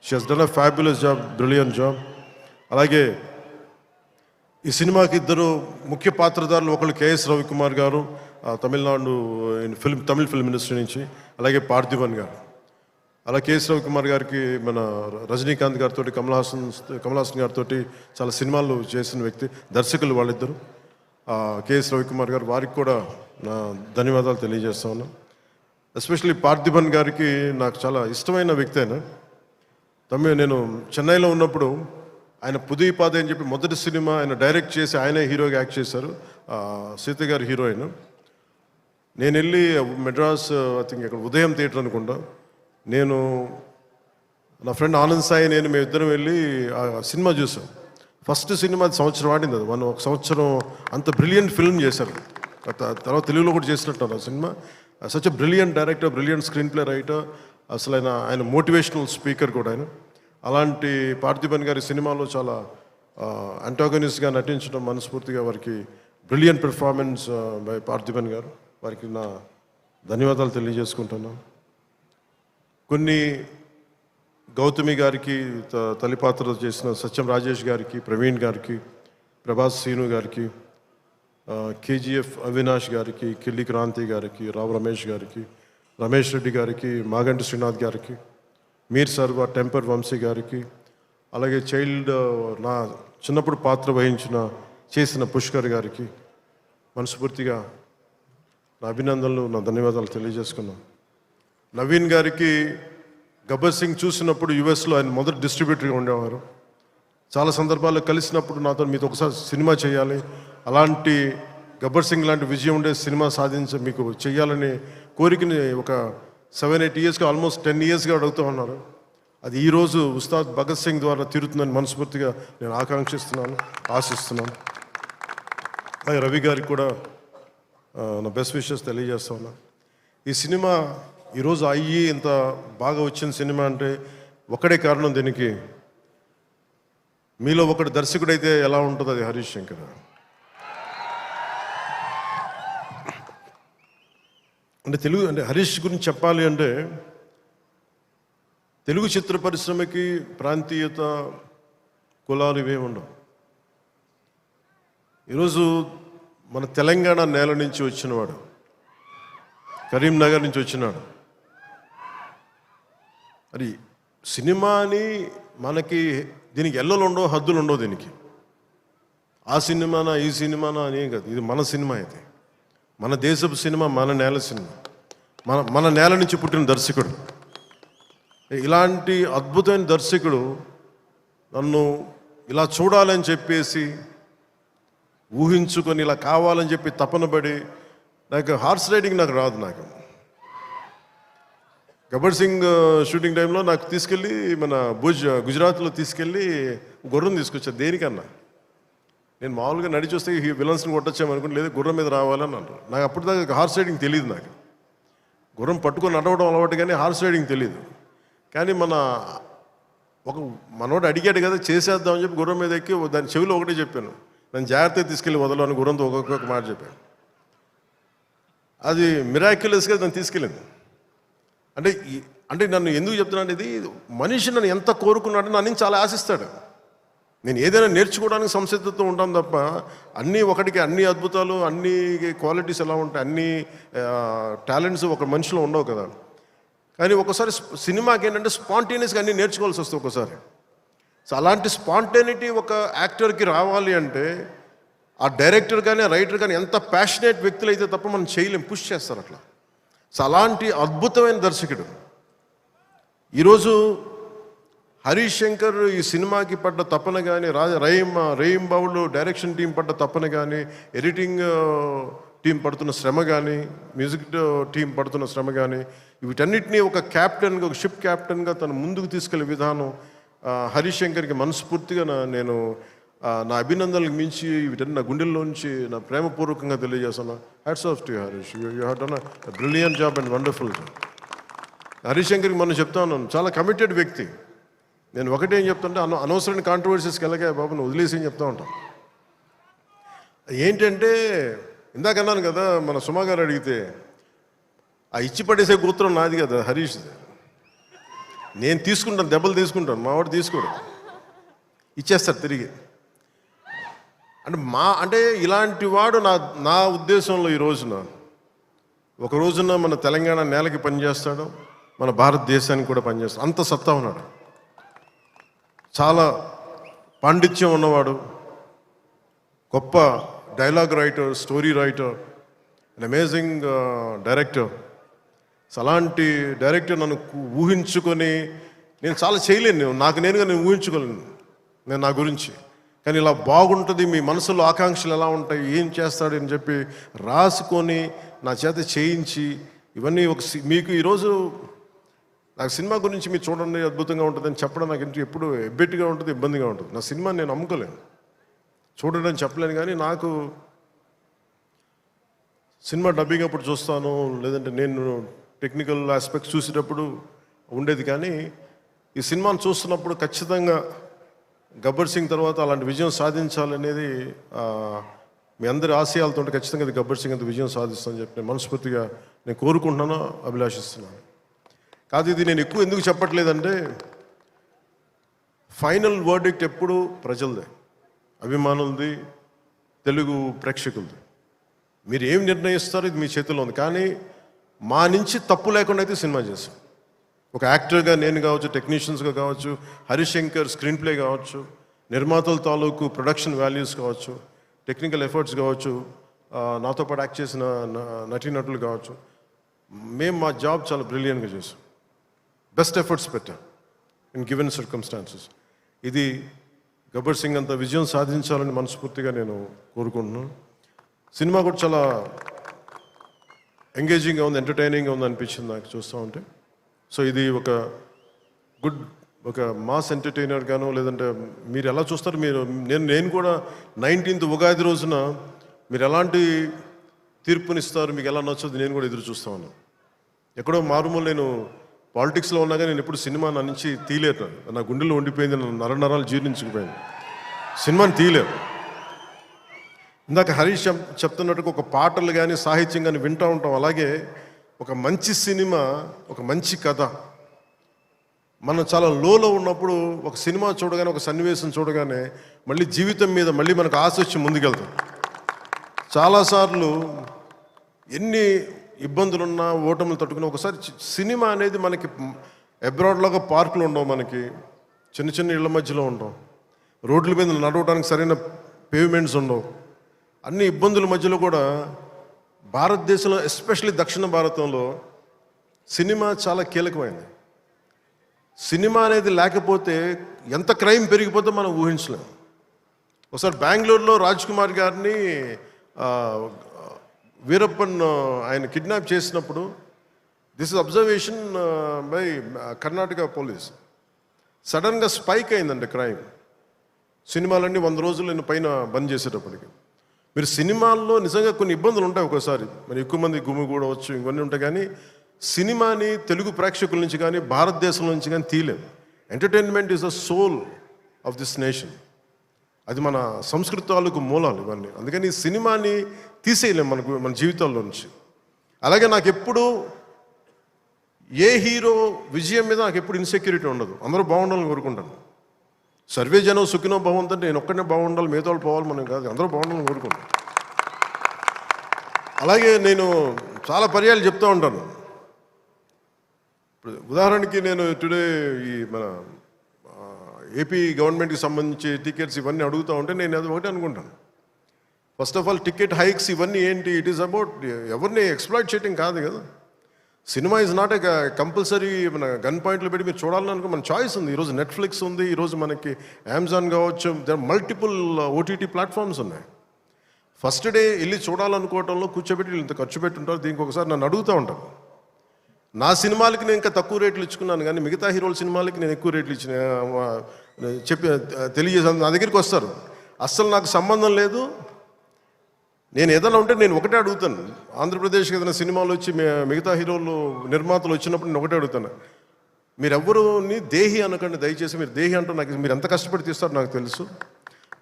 She has done a fabulous job, brilliant job. అలాగే ఈ సినిమాకి 2 ముఖ్య పాత్రధారులు, ఒకళ్ళు కేఎస్ రవికుమార్ గారు, తమిళనాడు తమిళ ఫిల్మ్ ఇండస్ట్రీ నుంచి, అలాగే పార్థిబన్ గారు, అలా కేఎస్ రవికుమార్ గారికి, మన రజనీకాంత్ గారితో, కమల్ హాసన్ గారితో చాలా సినిమాలు చేసిన వ్యక్తి, దర్శకులు వాళ్ళిద్దరు. కేఎస్ రవికుమార్ గారు, వారికి కూడా నా ధన్యవాదాలు తెలియజేస్తా ఉన్నాను. ఎస్పెషల్లీ పార్థిబన్ గారికి నాకు చాలా ఇష్టమైన వ్యక్తి. నేను చెన్నైలో ఉన్నప్పుడు ఆయన పుదీపాదే అని చెప్పి మొదటి సినిమా ఆయన డైరెక్ట్ చేసి ఆయనే హీరోగా యాక్ట్ చేశారు, సీత గారి హీరోయిన్. నేను వెళ్ళి మెడ్రాస్, ఐ థింక్ ఇక్కడ ఉదయం థియేటర్ అనుకుంటా, నేను నా ఫ్రెండ్ ఆనంద్ సాయి మేమిద్దరం వెళ్ళి ఆ సినిమా చూసాం. ఫస్ట్ సినిమా అది సంవత్సరం ఆడింది. అది ఒక సంవత్సరం అంత బ్రిలియంట్ ఫిల్మ్ చేశారు. తర్వాత తెలుగులో కూడా చేసినట్టు ఆ cinema. Such a brilliant director, brilliant screen play writer, అసలు ఆయన మోటివేషనల్ స్పీకర్ కూడా ఆయన. అలాంటి పార్థిబన్ గారి సినిమాలో చాలా అంటాగనిస్ట్గా నటించడం, మనస్ఫూర్తిగా వారికి బ్రిలియంట్ పెర్ఫార్మెన్స్ బై పార్థిబన్ గారు, వారికి నా ధన్యవాదాలు తెలియజేసుకుంటున్నాను. కొన్ని గౌతమి గారికి, తల్లిపాత్ర చేసిన సత్యం రాజేష్ గారికి, ప్రవీణ్ గారికి, ప్రభాస్ శ్రీను గారికి, కేజీఎఫ్ అవినాష్ గారికి, కిల్లి క్రాంతి గారికి, రావు రమేష్ గారికి, రమేష్ రెడ్డి గారికి, మాగంటి శ్రీనాథ్ గారికి, మీర్ సర్వ, టెంపర్ వంశీ గారికి, అలాగే నా చిన్నప్పుడు పాత్ర చేసిన పుష్కర్ గారికి మనస్ఫూర్తిగా నా అభినందనలు, నా ధన్యవాదాలు తెలియజేసుకున్నాను. నవీన్ గారికి గబ్బర్ సింగ్ చూసినప్పుడు యుఎస్లో ఆయన మొదటి డిస్ట్రిబ్యూటర్గా ఉండేవారు. చాలా సందర్భాల్లో కలిసినప్పుడు నాతో మీతో ఒకసారి సినిమా చేయాలి, అలాంటి గబ్బర్ సింగ్ లాంటి విజయం ఉండే సినిమా మీకు చేయాలని కోరికని ఒక 7-8 ఇయర్స్గా, ఆల్మోస్ట్ 10 ఇయర్స్గా అడుగుతూ ఉన్నారు. అది ఈరోజు ఉస్తాద్ భగత్ సింగ్ ద్వారా తీరుతుందని మనస్ఫూర్తిగా నేను ఆకాంక్షిస్తున్నాను, ఆశిస్తున్నాను. అలాగే రవి గారికి కూడా నా బెస్ట్ విషెస్ తెలియజేస్తా ఉన్నాను. ఈ సినిమా ఈరోజు అయ్యి ఇంత బాగా వచ్చిన సినిమా అంటే ఒకటే కారణం. దీనికి మీలో ఒకటి దర్శకుడైతే ఎలా ఉంటుందో అది హరీష్ శంకర్. అంటే హరీష్ గురించి చెప్పాలి అంటే, తెలుగు చిత్ర పరిశ్రమకి ప్రాంతీయత, కులాలు ఇవేమి ఉండవు. ఈరోజు మన తెలంగాణ నేల నుంచి వచ్చినవాడు, కరీంనగర్ నుంచి వచ్చినాడు. మరి సినిమాని మనకి దీనికి ఎల్లలు ఉండవు, హద్దులు ఉండవు. దీనికి ఆ సినిమానా ఈ సినిమానా అనేం కాదు. ఇది మన సినిమా, ఇది మన దేశపు సినిమా, మన నేల సినిమా, మన నేల నుంచి పుట్టిన దర్శకుడు. ఇలాంటి అద్భుతమైన దర్శకుడు నన్ను ఇలా చూడాలని చెప్పేసి ఊహించుకొని, ఇలా కావాలని చెప్పి తపన పడి, నాకు హార్స్ రైడింగ్ నాకు రాదు. నాకు గబ్బర్ సింగ్ షూటింగ్ టైంలో నాకు తీసుకెళ్ళి మన గుజరాత్లో తీసుకెళ్ళి గుర్రం తీసుకొచ్చారు. దేనికన్నా నేను మామూలుగా నడిచి వస్తే ఈ విలన్స్ని కొట్టొచ్చామనుకుంటే, లేదు గుర్రం మీద రావాలని అంటారు. నాకు అప్పటిదాకా హార్స్ రైడింగ్ తెలియదు. నాకు గుర్రం పట్టుకొని నడవడం అలవాటు, కానీ హార్స్ రైడింగ్ తెలియదు. కానీ మనోడు అడిగాడు కదా, చేసేద్దామని చెప్పి గుర్రం మీద ఎక్కి దాని చెవిలో ఒకటే చెప్పాను, నన్ను జాగ్రత్తగా తీసుకెళ్ళి వదలని గుర్రంతో ఒక్కొక్క మాట చెప్పాను. అది మిరాక్యులస్గా నన్ను తీసుకెళ్ళింది. అంటే నన్ను ఎందుకు చెప్తున్నాను, ఇది మనిషి నన్ను ఎంత కోరుకున్నాడో నన్ను చాలా ఆశిస్తాడు. నేను ఏదైనా నేర్చుకోవడానికి సంసిద్ధతో ఉంటాను తప్ప, అన్నీ ఒకటికి అన్ని అద్భుతాలు, అన్ని క్వాలిటీస్ ఎలా ఉంటాయి, అన్ని టాలెంట్స్ ఒక మనిషిలో ఉండవు కదా. కానీ ఒకసారి సినిమాకి ఏంటంటే స్పాంటేనియస్గా అన్నీ నేర్చుకోవాల్సి వస్తుంది ఒక్కోసారి. సో అలాంటి స్పాంటేనిటీ ఒక యాక్టర్కి రావాలి అంటే, ఆ డైరెక్టర్ కానీ రైటర్ కానీ ఎంత ప్యాషనేట్ వ్యక్తులు అయితే తప్ప మనం చేయలేం, పుష్ చేస్తారు అట్లా. సో అలాంటి అద్భుతమైన దర్శకుడు ఈరోజు హరీష్ శంకర్ ఈ సినిమాకి పడ్డ తపన కానీ, రహీం బాబులు డైరెక్షన్ టీం పడ్డ తపన కానీ, ఎడిటింగ్ టీం పడుతున్న శ్రమ కానీ, మ్యూజిక్ టీం పడుతున్న శ్రమ కానీ, వీటన్నిటినీ ఒక క్యాప్టెన్గా, ఒక షిప్ క్యాప్టెన్గా తను ముందుకు తీసుకెళ్లే విధానం హరీష్ శంకర్కి మనస్ఫూర్తిగా నేను నా అభినందనలకు మించి వీటన్ని నా గుండెల్లోంచి నా ప్రేమపూర్వకంగా తెలియజేస్తాను. Hats off to Harish, you have done a brilliant job and wonderful job. Harish శంకర్కి మనం చెప్తా ఉన్నాను, చాలా కమిటెడ్ వ్యక్తి. నేను ఒకటేం చెప్తుంటే, అనవసరమైన కాంట్రవర్సీస్కి వెళ్ళగా బాబు నువ్వు వదిలేసి అని చెప్తా ఉంటాను. ఏంటంటే ఇందాక అన్నాను కదా, మన సుమా గారు అడిగితే ఆ ఇచ్చి పడేసే గోత్రం నాది కదా హరీష్. నేను తీసుకుంటాను, దెబ్బలు తీసుకుంటాను, మా వాడు తీసుకోడు, ఇచ్చేస్తాడు తిరిగి. అంటే ఇలాంటి వాడు నా ఉద్దేశంలో ఈ రోజున ఒక రోజున మన తెలంగాణ నేలకి పనిచేస్తాడు, మన భారతదేశానికి కూడా పనిచేస్తాడు. అంత సత్తా ఉన్నాడు. చాలా పాండిత్యం ఉన్నవాడు, గొప్ప dialogue writer, story writer, and amazing director. అలాంటి డైరెక్టర్ నన్ను ఊహించుకొని నేను చాలా చేయలేను, నాకు నేనుగా నేను ఊహించుకోలేను నేను నా గురించి. కానీ ఇలా బాగుంటుంది, మీ మనసులో ఆకాంక్షలు ఎలా ఉంటాయి, ఏం చేస్తాడు అని చెప్పి రాసుకొని నా చేత చేయించి ఇవన్నీ మీకు ఈరోజు నాకు సినిమా గురించి మీరు చూడండి అద్భుతంగా ఉంటుందని చెప్పడం నాకు ఎప్పుడు ఎబ్బెట్టుగా ఉంటుంది, ఇబ్బందిగా ఉంటుంది. నా సినిమా నేను నమ్ముకోలేను, చూడడం చెప్పలేను. కానీ నాకు సినిమా డబ్బింగ్ అప్పుడు చూస్తాను, లేదంటే నేను టెక్నికల్ ఆస్పెక్ట్స్ చూసేటప్పుడు ఉండేది. కానీ ఈ సినిమాను చూస్తున్నప్పుడు ఖచ్చితంగా గబ్బర్ సింగ్ తర్వాత అలాంటి విజయం సాధించాలనేది మీ అందరి ఆశయాలతో ఖచ్చితంగా ఇది గబ్బర్ సింగ్ అంత విజయం సాధిస్తానని చెప్పి నేను మనస్ఫూర్తిగా నేను కోరుకుంటున్నాను, అభిలాషిస్తున్నాను. కాదు ఇది నేను ఎక్కువ ఎందుకు చెప్పట్లేదంటే ఫైనల్ వర్డిక్ట్ ఎప్పుడు ప్రజలదే, అభిమానులది, తెలుగు ప్రేక్షకులది. మీరు ఏం నిర్ణయిస్తారో ఇది మీ చేతిలో ఉంది. కానీ మా నుంచి తప్పు లేకుండా అయితే సినిమా చేశాం. ఒక యాక్టర్గా నేను కావచ్చు, టెక్నీషియన్స్గా కావచ్చు, హరిశంకర్ స్క్రీన్ ప్లే కావచ్చు, నిర్మాతల తాలూకు ప్రొడక్షన్ వాల్యూస్ కావచ్చు, టెక్నికల్ ఎఫర్ట్స్ కావచ్చు, నాతో పాటు యాక్ట్ చేసిన నటీనటులు కావచ్చు, మేము మా జాబ్ చాలా బ్రిలియంట్గా చేసాం, బెస్ట్ ఎఫర్ట్స్ పెట్టాం ఇన్ గివెన్ సర్కమ్స్టాన్సెస్. ఇది గబ్బర్ సింగ్ అంత విజయం సాధించాలని మనస్ఫూర్తిగా నేను కోరుకుంటున్నాను. సినిమా కూడా చాలా ఎంగేజింగ్గా ఉంది, ఎంటర్టైనింగ్గా ఉంది అనిపించింది నాకు చూస్తూ ఉంటే. సో ఇది ఒక మాస్ ఎంటర్టైనర్గాను, లేదంటే మీరు ఎలా చూస్తారు మీరు, నేను కూడా 19th ఉగాది రోజున మీరు ఎలాంటి తీర్పునిస్తారు, మీకు ఎలా నచ్చదు నేను కూడా ఎదురు చూస్తా ఉన్నాను. ఎక్కడో మారుమూల నేను పాలిటిక్స్లో ఉన్నా కానీ నేను ఎప్పుడు సినిమా నా నుంచి తీయలేను, నా గుండెలో ఉండిపోయింది, నరాలు జీర్ణించుకుపోయింది, సినిమాని తీయలేము. ఇందాక హరీష్ చెప్తున్నట్టుగా ఒక పాటలు కానీ సాహిత్యం కానీ వింటూ ఉంటాం. అలాగే ఒక మంచి సినిమా, ఒక మంచి కథ, మనం చాలా లోలో ఉన్నప్పుడు ఒక సినిమా చూడగానే, ఒక సన్నివేశం చూడగానే మళ్ళీ జీవితం మీద మళ్ళీ మనకు ఆశ వచ్చి ముందుకెళ్తాం. చాలాసార్లు ఎన్ని ఇబ్బందులున్నా, ఓటములు తట్టుకున్నా ఒకసారి సినిమా అనేది మనకి అబ్రాడ్లాగా పార్కులు ఉండవు, మనకి చిన్న చిన్న ఇళ్ల మధ్యలో ఉండవు, రోడ్ల మీద నడవడానికి సరైన పేవ్మెంట్స్ ఉండవు. అన్ని ఇబ్బందుల మధ్యలో కూడా భారతదేశంలో, ఎస్పెషల్లీ దక్షిణ భారతంలో సినిమా చాలా కీలకమైంది. సినిమా అనేది లేకపోతే ఎంత క్రైమ్ పెరిగిపోతే మనం ఊహించలేము. ఒకసారి బెంగళూరులో రాజ్ కుమార్ గారిని వీరప్పన్ ఆయన కిడ్నాప్ చేసినప్పుడు, this is observation by Karnataka police, సడన్గా స్పైక్ అయిందండి క్రైమ్. సినిమాలన్నీ 100 రోజులు పైన బంద్ చేసేటప్పటికి. మీరు సినిమాల్లో నిజంగా కొన్ని ఇబ్బందులు ఉంటాయి, ఒకసారి మరి ఎక్కువ మంది గుమిగూడవచ్చు, ఇవన్నీ ఉంటాయి. కానీ సినిమాని తెలుగు ప్రేక్షకుల నుంచి కానీ భారతదేశం నుంచి కానీ తీయలేం. Entertainment is the soul of this nation. అది మన సంస్కృతాలకు మూలాలు ఇవన్నీ. అందుకని ఈ సినిమాని తీసేయలేం మన జీవితాల్లో నుంచి. అలాగే నాకు ఎప్పుడు ఏ హీరో విజయం మీద నాకు ఎప్పుడు ఇన్సెక్యూరిటీ ఉండదు. అందరూ బాగుండాలని కోరుకుంటాను. సర్వే జనం సుఖినో భవంతో, నేను ఒక్కనే బాగుండాలి, మిగతా వాళ్ళు పోవాలి మనం కాదు, అందరూ బాగుండాలని కోరుకుంటాను. అలాగే నేను చాలా పర్యాలు చెప్తూ ఉంటాను. ఇప్పుడు ఉదాహరణకి నేను టుడే ఈ మన ఏపీ గవర్నమెంట్కి సంబంధించి టికెట్స్ ఇవన్నీ అడుగుతూ ఉంటే నేను అది ఒకటి అనుకుంటాను. First of all ticket hikes ఇవన్నీ ఏంటి, ఇట్ ఈస్ అబౌట్ ఎవరిని ఎక్స్ప్లాయిట్ చేయటం కాదు కదా. Cinema is not a compulsory మన గన్ పాయింట్లు పెట్టి మీరు చూడాలనుకో మన చాయిస్ ఉంది. ఈరోజు నెట్ఫ్లిక్స్ ఉంది, ఈరోజు మనకి అమెజాన్ కావచ్చు, మల్టిపుల్ ఓటీటీ ప్లాట్ఫామ్స్ ఉన్నాయి. ఫస్ట్ డే వెళ్ళి చూడాలనుకోవటంలో కూర్చోబెట్టి ఇంత ఖర్చు పెట్టుంటారు. దీనికి ఒకసారి నన్ను అడుగుతూ ఉంటాను. నా సినిమాలకి నేను ఇంకా తక్కువ రేట్లు ఇచ్చుకున్నాను, కానీ మిగతా హీరోల సినిమాలకి నేను ఎక్కువ రేట్లు ఇచ్చిన తెలియజేసాను. నా దగ్గరికి వస్తారు, అస్సలు నాకు సంబంధం లేదు, నేను ఏదైనా ఉంటే నేను ఒకటే అడుగుతాను. ఆంధ్రప్రదేశ్కి ఏదైనా సినిమాలు వచ్చి మిగతా హీరోలు నిర్మాతలు వచ్చినప్పుడు నేను ఒకటే అడుగుతాను, మీరెవ్వరూని దేహి అనకండి దయచేసి. మీరు దేహి అంటూ నాకు మీరు ఎంత కష్టపడి తీస్తారో నాకు తెలుసు.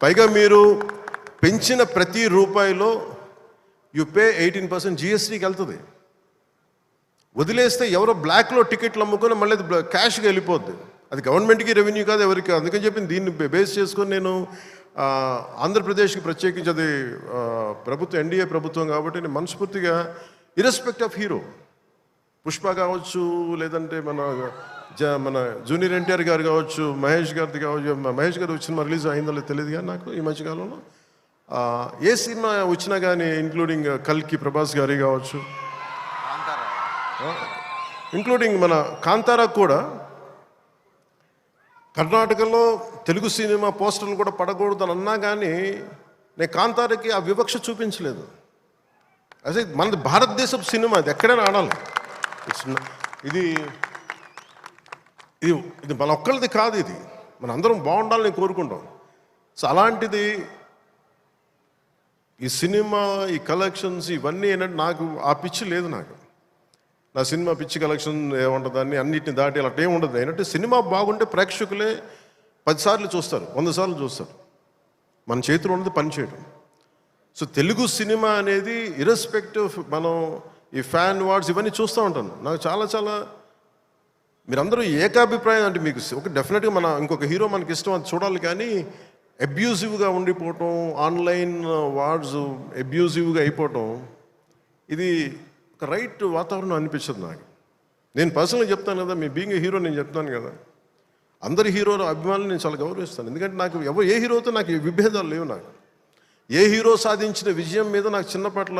పైగా మీరు పెంచిన ప్రతి రూపాయిలో యు పే 18% జిఎస్టీకి వెళ్తుంది. వదిలేస్తే ఎవరో బ్లాక్లో టికెట్లు అమ్ముకొని మళ్ళీ అది క్యాష్గా వెళ్ళిపోద్ది. అది గవర్నమెంట్కి రెవెన్యూ కాదు, ఎవరికి. అందుకని చెప్పి దీన్ని బేస్ చేసుకొని నేను ఆంధ్రప్రదేశ్కి ప్రత్యేకించి, అది ప్రభుత్వం ఎన్డీఏ ప్రభుత్వం కాబట్టి నేను మనస్ఫూర్తిగా ఇర్రెస్పెక్ట్ ఆఫ్ హీరో. పుష్ప కావచ్చు, లేదంటే మన జూనియర్ ఎన్టీఆర్ గారు కావచ్చు, మహేష్ గారిది కావచ్చు. మహేష్ గారు సినిమా రిలీజ్ అయిందో లేదో తెలియదు కానీ నాకు ఈ మధ్యకాలంలో ఏ సినిమా వచ్చినా కానీ, ఇంక్లూడింగ్ కల్కి ప్రభాస్ గారి కావచ్చు, ఇంక్లూడింగ్ మన కాంతారా కూడా, కర్ణాటకలో తెలుగు సినిమా పోస్టర్లు కూడా పడకూడదు అని అన్నా కానీ నేను కాంతారాకి ఆ వివక్ష చూపించలేదు. అదే మనది భారతదేశపు సినిమా, ఇది ఎక్కడైనా ఆడాలి. ఇది ఇది ఇది మన ఒక్కరిది కాదు, ఇది మన అందరం బాగుండాలని కోరుకుంటాం. సో అలాంటిది ఈ సినిమా, ఈ కలెక్షన్స్ ఇవన్నీ ఏంటంటే నాకు ఆ పిచ్చి లేదు. నాకు నా సినిమా పిచ్చి కలెక్షన్ ఏముంటుందని అన్నిటిని దాటి అలా ఏమి ఉండదు. ఏంటంటే సినిమా బాగుంటే ప్రేక్షకులే 10 సార్లు చూస్తారు, 100 సార్లు చూస్తారు. మన చేతిలో ఉన్నది పని చేయడం. సో తెలుగు సినిమా అనేది ఇర్రెస్పెక్టివ్, మనం ఈ ఫ్యాన్ వార్డ్స్ ఇవన్నీ చూస్తూ ఉంటాను. నాకు చాలా మీరందరూ ఏకాభిప్రాయం అంటే మీకు ఒక డెఫినెట్గా మన ఇంకొక హీరో మనకి ఇష్టం, అది చూడాలి. కానీ అబ్యూజివ్గా ఉండిపోవటం, ఆన్లైన్ వార్డ్స్ అబ్యూజివ్గా అయిపోవటం, ఇది ఒక రైట్ వాతావరణం అనిపించదు నాకు. నేను పర్సనల్గా చెప్తాను కదా, మీ బీయింగ్ ఏ హీరో నేను చెప్తాను కదా, అందరి హీరోల అభిమానులు నేను చాలా గౌరవిస్తాను. ఎందుకంటే నాకు ఏ హీరోతో నాకు విభేదాలు లేవు. నాకు ఏ హీరో సాధించిన విజయం మీద నాకు చిన్నపట్ల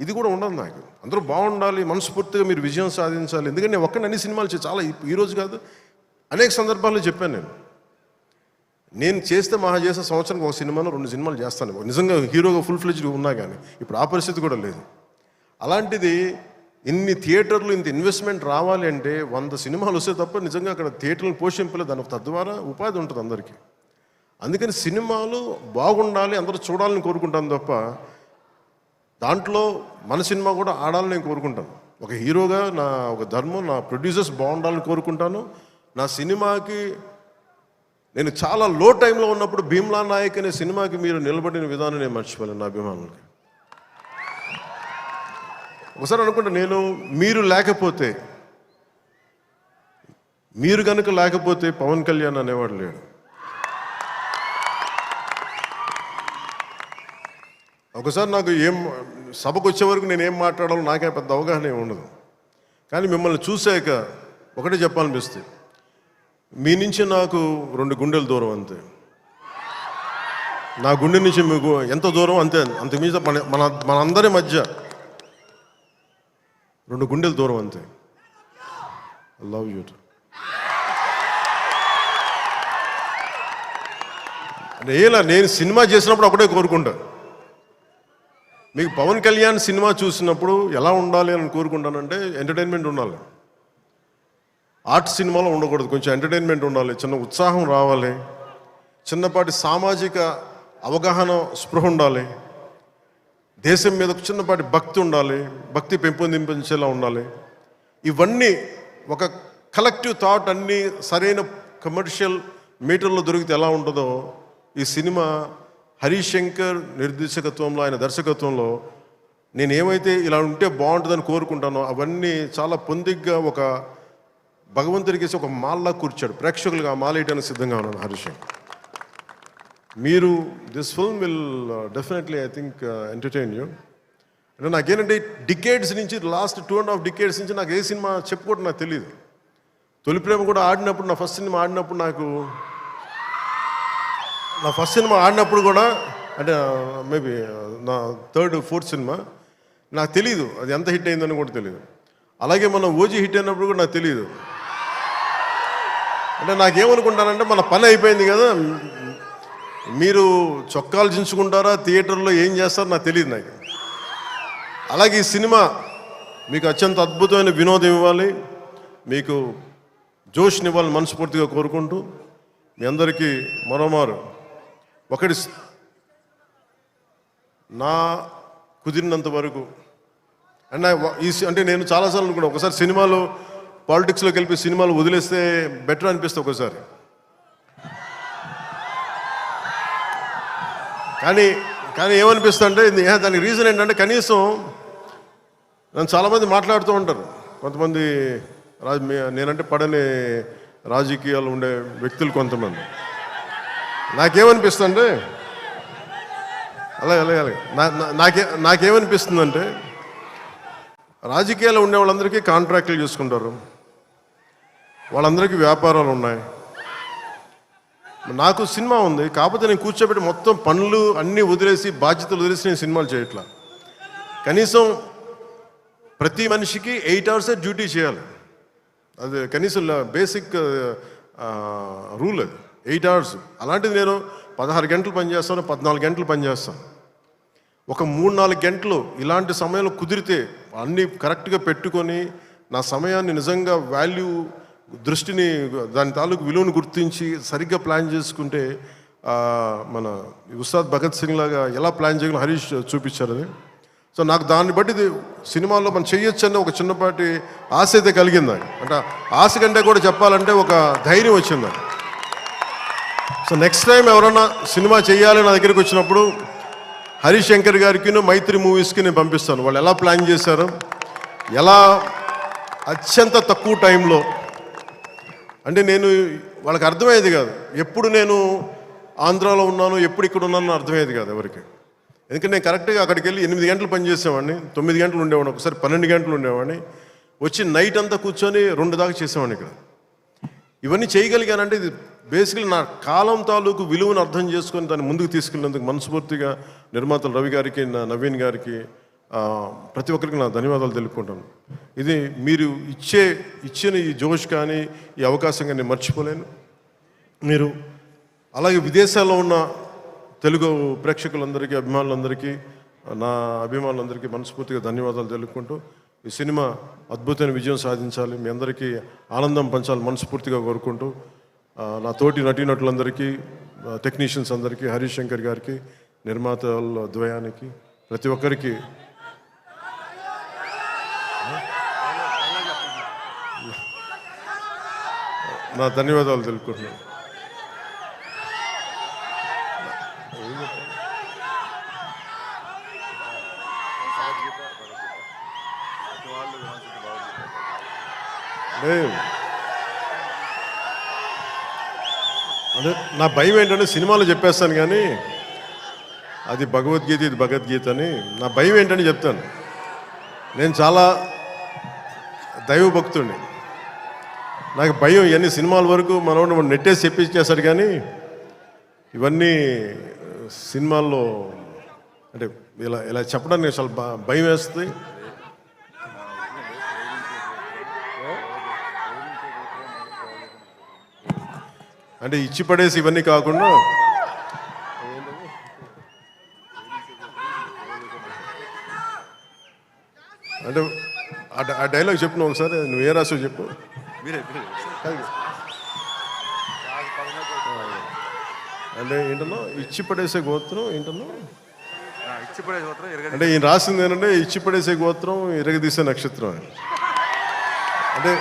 ఇది కూడా ఉండదు. నాకు అందరూ బాగుండాలి, మనస్ఫూర్తిగా మీరు విజయం సాధించాలి. ఎందుకంటే నేను ఒక్కడిని అన్ని సినిమాలు చాలా ఈరోజు కాదు, అనేక సందర్భాల్లో చెప్పాను. నేను చేస్తే మహా చేసే సంవత్సరానికి ఒక సినిమాను 2 సినిమాలు చేస్తాను, నిజంగా హీరోగా ఫుల్ ఫ్లెడ్జ్డ్ ఉన్నా. కానీ ఇప్పుడు ఆ పరిస్థితి కూడా లేదు. అలాంటిది ఇన్ని థియేటర్లు, ఇంత ఇన్వెస్ట్మెంట్ రావాలి అంటే 100 సినిమాలు వస్తే తప్ప నిజంగా అక్కడ థియేటర్లు పోషింపలేదు. దాని తద్వారా ఉపాధి ఉంటుంది అందరికీ. అందుకని సినిమాలు బాగుండాలి, అందరూ చూడాలని కోరుకుంటాను తప్ప దాంట్లో మన సినిమా కూడా ఆడాలని నేను కోరుకుంటాను. ఒక హీరోగా నా ఒక ధర్మం, నా ప్రొడ్యూసర్స్ బాగుండాలని కోరుకుంటాను. నా సినిమాకి నేను చాలా లో టైంలో ఉన్నప్పుడు భీమ్లా నాయక్ అనే సినిమాకి మీరు నిలబడిన విధానం నేను మర్చిపోలేను. నా అభిమానులకి ఒకసారి అనుకుంటా, మీరు లేకపోతే, మీరు కనుక లేకపోతే పవన్ కళ్యాణ్ అనేవాడు లేడు. ఒకసారి నాకు సభకు వచ్చే వరకు నేనేం మాట్లాడాలో నాకే పెద్ద అవగాహన ఉండదు. కానీ మిమ్మల్ని చూశాక ఒకటే చెప్పాలనిపిస్తే, మీ నుంచి నాకు 2 గుండెల దూరం అంతే. నా గుండె నుంచి మీకు ఎంత దూరం అంతే, అంతకుమించి మనందరి మధ్య 2 గుండెల దూరం అంతే. I love you. నేను సినిమా చేసినప్పుడు ఒకటే కోరుకుంటా, మీకు పవన్ కళ్యాణ్ సినిమా చూసినప్పుడు ఎలా ఉండాలి అని కోరుకుంటానంటే ఎంటర్టైన్మెంట్ ఉండాలి. ఆర్ట్ సినిమాలో ఉండకూడదు, కొంచెం ఎంటర్టైన్మెంట్ ఉండాలి, చిన్న ఉత్సాహం రావాలి, చిన్నపాటి సామాజిక అవగాహన స్పృహ ఉండాలి, దేశం మీద చిన్నపాటి భక్తి ఉండాలి, భక్తి పెంపొందించేలా ఉండాలి. ఇవన్నీ ఒక కలెక్టివ్ థాట్ అన్నీ సరైన కమర్షియల్ మీటర్లో దొరికితే ఎలా ఉంటుందో, ఈ సినిమా హరీష్ శంకర్ నిర్దేశకత్వంలో, ఆయన దర్శకత్వంలో నేను ఏమైతే ఇలా ఉంటే బాగుంటుందని కోరుకుంటానో అవన్నీ చాలా పొందిగ్గా ఒక భగవంతుడికి ఒక మాల్లా కూర్చాడు. ప్రేక్షకులుగా ఆ మాల వేయడానికి సిద్ధంగా ఉన్నాను హరీష్ శంకర్. మీరు this film will definitely I think entertain you. అంటే నాకేంటంటే డికేడ్స్ నుంచి, లాస్ట్ 2.5 డికేడ్స్ నుంచి నాకు ఏ సినిమా చెప్పుకోవడం నాకు తెలియదు. తొలి ప్రేమ కూడా ఆడినప్పుడు, నా ఫస్ట్ సినిమా ఆడినప్పుడు నా ఫస్ట్ సినిమా ఆడినప్పుడు కూడా, అంటే మేబీ నా 3rd, 4th సినిమా, నాకు తెలియదు అది ఎంత హిట్ అయిందని కూడా తెలియదు. అలాగే మన ఓజీ హిట్ అయినప్పుడు కూడా నాకు తెలియదు. అంటే నాకేమనుకుంటానంటే మన పని అయిపోయింది కదా, మీరు చొక్కాలు చించుకుంటారా, థియేటర్లో ఏం చేస్తారో నాకు తెలియదు. నాకు అలాగే ఈ సినిమా మీకు అత్యంత అద్భుతమైన వినోదం ఇవ్వాలి, మీకు జోష్నివ్వాలని మనస్ఫూర్తిగా కోరుకుంటూ మీ అందరికీ మరోమారు ఒకటి, నా కుదిరినంత వరకు అంటే నేను చాలాసార్లు అనుకున్నాను, ఒకసారి సినిమాలో పాలిటిక్స్లోకి వెళ్ళి సినిమాలు వదిలేస్తే బెటర్ అనిపిస్తుంది ఒకసారి. కానీ ఏమనిపిస్తుంది అంటే, దానికి రీజన్ ఏంటంటే, కనీసం నన్ను చాలామంది మాట్లాడుతూ ఉంటారు, కొంతమంది నేనంటే పడని రాజకీయాలు ఉండే వ్యక్తులు కొంతమంది. నాకేమనిపిస్తుందంటే అలాగే నాకేమనిపిస్తుందంటే, రాజకీయాల్లో ఉండే వాళ్ళందరికీ కాంట్రాక్టులు చేసుకుంటారు, వాళ్ళందరికీ వ్యాపారాలు ఉన్నాయి. నాకు సినిమా ఉంది, కాకపోతే నేను కూర్చోబెట్టి మొత్తం పనులు అన్నీ వదిలేసి బాధ్యతలు వదిలేసి నేను సినిమాలు చేయట్లా. కనీసం ప్రతి మనిషికి 8 hours డ్యూటీ చేయాలి. అది కనీసం బేసిక్ రూల్, అది 8 hours. అలాంటిది నేను 16 గంటలు పనిచేస్తాను, 14 గంటలు పనిచేస్తాను. ఒక 3-4 గంటలు ఇలాంటి సమయంలో కుదిరితే అన్నీ కరెక్ట్గా పెట్టుకొని నా సమయాన్ని నిజంగా దృష్టిని దాని తాలూకు విలువను గుర్తించి సరిగ్గా ప్లాన్ చేసుకుంటే మన ఉస్తాద్ భగత్ సింగ్ లాగా ఎలా ప్లాన్ చేయగలం హరీష్ చూపించారు అది. సో నాకు దాన్ని బట్టి సినిమాలో మనం చేయొచ్చు అనే ఒక చిన్నపాటి ఆశ అయితే కలిగింది. అంటే ఆశ కంటే కూడా చెప్పాలంటే ఒక ధైర్యం వచ్చింది. సో నెక్స్ట్ టైం ఎవరన్నా సినిమా చేయాలి నా దగ్గరికి వచ్చినప్పుడు హరీష్ శంకర్ గారికి మైత్రి మూవీస్కి నేను పంపిస్తాను. వాళ్ళు ఎలా ప్లాన్ చేశారు, ఎలా అత్యంత తక్కువ టైంలో, అంటే నేను వాళ్ళకి అర్థమయ్యేది కాదు. ఎప్పుడు నేను ఆంధ్రాలో ఉన్నాను, ఎప్పుడు ఇక్కడ ఉన్నాను అర్థమయ్యేది కాదు ఎవరికి. ఎందుకంటే నేను కరెక్ట్గా అక్కడికి వెళ్ళి 8 గంటలు పనిచేసేవాడిని, 9 గంటలు ఉండేవాడిని, ఒకసారి 12 గంటలు ఉండేవాడిని. వచ్చి నైట్ అంతా కూర్చొని 2 దాకా చేసేవాడిని ఇక్కడ. ఇవన్నీ చేయగలిగానంటే ఇది బేసికలీ నా కాలం తాలూకు విలువను అర్థం చేసుకొని దాన్ని ముందుకు తీసుకెళ్ళినందుకు మనస్ఫూర్తిగా నిర్మాతలు రవి గారికి, నవీన్ గారికి, ప్రతి ఒక్కరికి నా ధన్యవాదాలు తెలుపుకుంటాను. ఇది మీరు ఇచ్చిన ఈ జోష్ కానీ ఈ అవకాశం కానీ నేను మర్చిపోలేను. మీరు అలాగే విదేశాల్లో ఉన్న తెలుగు ప్రేక్షకులందరికీ, అభిమానులందరికీ, నా అభిమానులందరికీ మనస్ఫూర్తిగా ధన్యవాదాలు తెలుపుకుంటూ ఈ సినిమా అద్భుతమైన విజయం సాధించాలి, మీ అందరికీ ఆనందం పంచాలి మనస్ఫూర్తిగా కోరుకుంటూ నా తోటి నటీనటులందరికీ, టెక్నీషియన్స్ అందరికీ, హరీష్ శంకర్ గారికి, నిర్మాతల ద్వయానికి, ప్రతి ఒక్కరికి నా ధన్యవాదాలు తెలుపుకుంటున్నాను. అదే నా భయం ఏంటంటే సినిమాలో చెప్పేస్తాను కానీ అది భగవద్గీత, ఇది భగవద్గీత అని. నా భయం ఏంటని చెప్తాను. నేను చాలా దైవభక్తుడిని. నాకు భయం ఇవన్నీ సినిమాల వరకు మనోడు నెట్టేసి చెప్పించేశాడు, కానీ ఇవన్నీ సినిమాల్లో అంటే ఇలా చెప్పడానికి చాలా భయం వేస్తుంది. అంటే ఇచ్చి పడేసి ఇవన్నీ కాకుండా అంటే ఆ డైలాగ్ చెప్పిన ఒకసారి, నువ్వు ఏ రాసో చెప్పు. అంటే ఏంటన్నా ఇచ్చి పడేసే గోత్రం ఏంటన్నా, అంటే ఈయన రాసింది ఏంటంటే ఇచ్చి పడేసే గోత్రం ఇరగదీసే నక్షత్రం అని. అంటే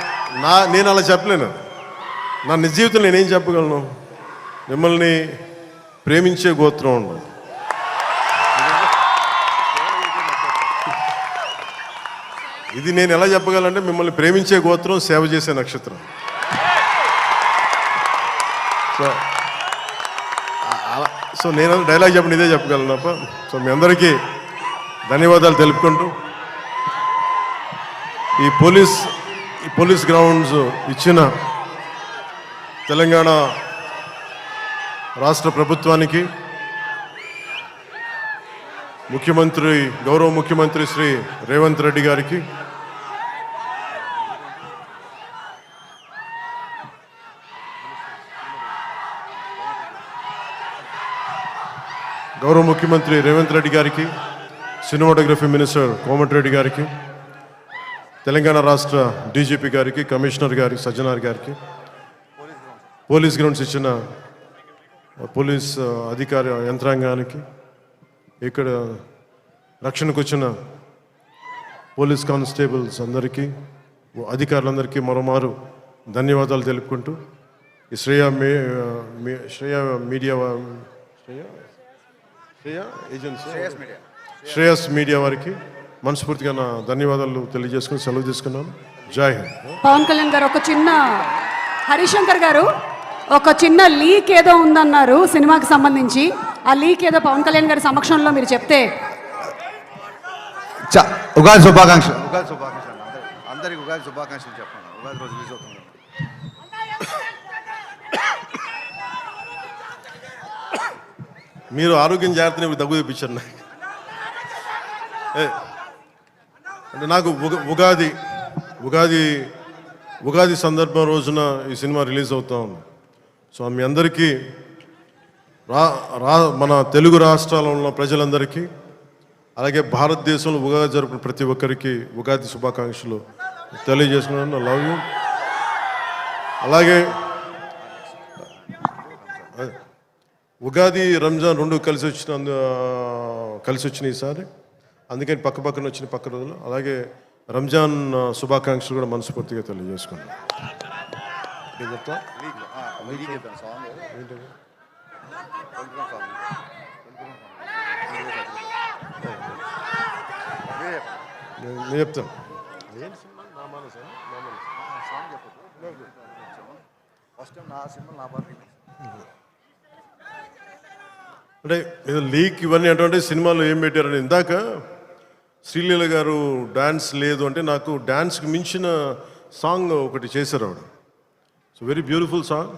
నేను అలా చెప్పలేను. నా నిజ జీవితంలో నేనేం చెప్పగలను, మిమ్మల్ని ప్రేమించే గోత్రం ఉండదు. ఇది నేను ఎలా చెప్పగలంటే మిమ్మల్ని ప్రేమించే గోత్రం, సేవ చేసే నక్షత్రం. సో నేను డైలాగ్ చెప్పండి ఇదే చెప్పగలను తప్ప. సో మీ అందరికీ ధన్యవాదాలు తెలుపుకుంటూ ఈ పోలీస్ గ్రౌండ్స్ ఇచ్చిన తెలంగాణ రాష్ట్ర ప్రభుత్వానికి, గౌరవ ముఖ్యమంత్రి శ్రీ రేవంత్ రెడ్డి గారికి, సినిమాటోగ్రఫీ మినిస్టర్ కోమటిరెడ్డి గారికి, తెలంగాణ రాష్ట్ర డీజీపీ గారికి, కమిషనర్ గారికి, సజ్జనార్ గారికి, పోలీస్ గ్రౌండ్స్ ఇచ్చిన పోలీస్ అధికార యంత్రాంగానికి, ఇక్కడ రక్షణకు వచ్చిన పోలీస్ కానిస్టేబుల్స్ అందరికీ, అధికారులందరికీ మరోమారు ధన్యవాదాలు తెలుపుకుంటూ ఈ శ్రేయస్ మీడియా వారికి మనస్ఫూర్తిగా నా ధన్యవాదాలు తెలియజేసుకుని సెలవు తీసుకున్నాను. జై హింద్. పవన్ కళ్యాణ్ గారు హరిశంకర్ గారు ఒక చిన్న లీక్ ఏదో ఉందన్నారు సినిమాకి సంబంధించి. ఆ లీక్ ఏదో పవన్ కళ్యాణ్ గారి సమక్షంలో మీరు చెప్తే. ఉగాది శుభాకాంక్షలు. ఉగాది శుభాకాంక్షలు అందరికి ఉగాది శుభాకాంక్షలు చెప్పండి. ఉగాది రోజు రిలీజ్ అవుతుంది. మీరు ఆరోగ్యం జాగ్రత్తని దగ్గు తెప్పించారు నాకు. అంటే నాకు ఉగాది సందర్భం రోజున ఈ సినిమా రిలీజ్ అవుతా ఉంది. సో మీ అందరికీ మన తెలుగు రాష్ట్రాల్లో ఉన్న ప్రజలందరికీ అలాగే భారతదేశంలో ఉగాది జరుపుకున్న ప్రతి ఒక్కరికి ఉగాది శుభాకాంక్షలు తెలియజేసుకున్నాను. Love you. అలాగే ఉగాది రంజాన్ రెండు కలిసి వచ్చినాయి ఈసారి. అందుకని పక్కన వచ్చిన పక్క రోజులు. అలాగే రంజాన్ శుభాకాంక్షలు కూడా మనస్ఫూర్తిగా తెలియజేసుకున్నాను. చెప్తా నేను చెప్తాను. అంటే ఇది లీక్ ఇవన్నీ అంటే సినిమాలో ఏం పెట్టారని ఇందాక శ్రీలీల గారు డాన్స్ లేదు అంటే నాకు డాన్స్కి మించిన సాంగ్ ఒకటి చేశారు ఆవిడ. So very beautiful song.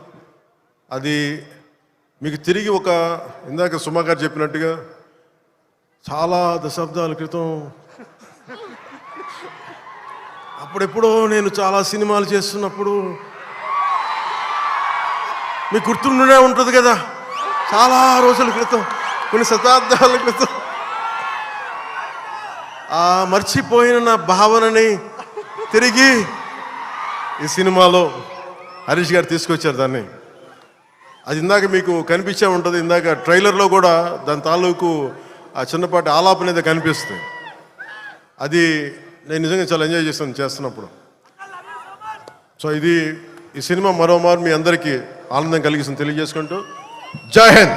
అది మీకు తిరిగి ఇందాక సుమా గారు చెప్పినట్టుగా చాలా దశాబ్దాల క్రితం అప్పుడెప్పుడో నేను చాలా సినిమాలు చేస్తున్నప్పుడు మీకు గుర్తుండే ఉంటుంది కదా, చాలా రోజుల క్రితం, కొన్ని శతాబ్దాల క్రితం ఆ మర్చిపోయిన నా భావనని తిరిగి ఈ సినిమాలో హరీష్ గారు తీసుకొచ్చారు దాన్ని. అది ఇందాక మీకు కనిపించే ఉంటుంది. ఇందాక ట్రైలర్లో కూడా దాని తాలూకు ఆ చిన్నపాటి ఆలాపన అనేది కనిపిస్తుంది. అది నేను నిజంగా చాలా ఎంజాయ్ చేస్తున్నప్పుడు. సో ఈ సినిమా మరోమారు మీ అందరికీ ఆనందం కలిగిస్తుంది తెలియజేసుకుంటూ జై హింద్.